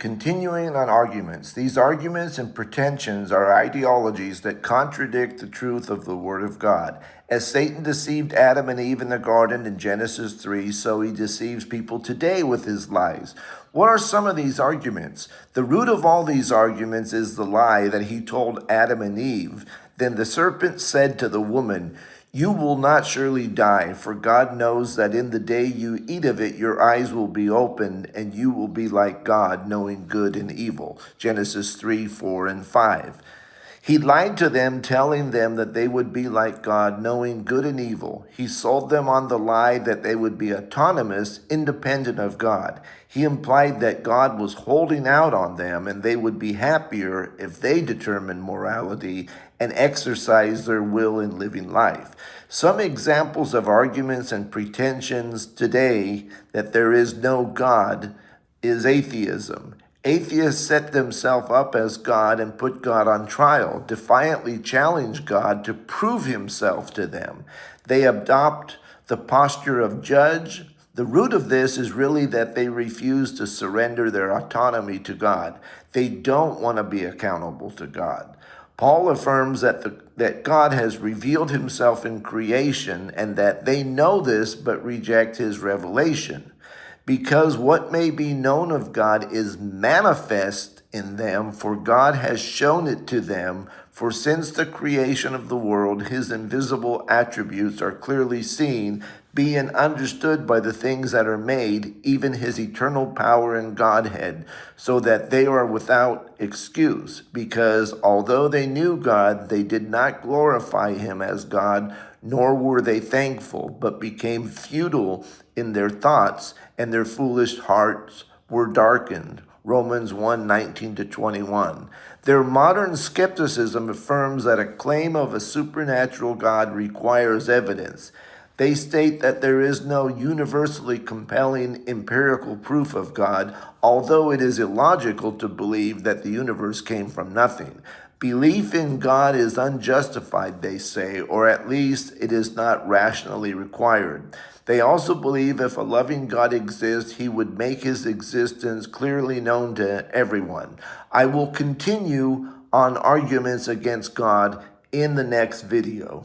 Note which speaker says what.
Speaker 1: Continuing on arguments, these arguments and pretensions are ideologies that contradict the truth of the Word of God. As Satan deceived Adam and Eve in the garden in Genesis 3, so he deceives people today with his lies. What are some of these arguments? The root of all these arguments is the lie that he told Adam and Eve. Then the serpent said to the woman, "You will not surely die, for God knows that in the day you eat of it, your eyes will be opened, and you will be like God, knowing good and evil." Genesis 3, 4, and 5. He lied to them, telling them that they would be like God, knowing good and evil. He sold them on the lie that they would be autonomous, independent of God. He implied that God was holding out on them and they would be happier if they determined morality and exercised their will in living life. Some examples of arguments and pretensions today that there is no God is atheism. Atheists set themselves up as God and put God on trial, defiantly challenge God to prove himself to them. They adopt the posture of judge. The root of this is really that they refuse to surrender their autonomy to God. They don't want to be accountable to God. Paul affirms that God has revealed himself in creation and that they know this but reject his revelation. Because what may be known of God is manifest in them, for God has shown it to them. For since the creation of the world, his invisible attributes are clearly seen, being understood by the things that are made, even his eternal power and Godhead, so that they are without excuse. Because although they knew God, they did not glorify him as God, nor were they thankful, but became futile in their thoughts, and their foolish hearts were darkened. Romans 1:19-21. Their modern skepticism affirms that a claim of a supernatural God requires evidence. They state that there is no universally compelling empirical proof of God, although it is illogical to believe that the universe came from nothing. Belief in God is unjustified, they say, or at least it is not rationally required. They also believe if a loving God exists, he would make his existence clearly known to everyone. I will continue on arguments against God in the next video.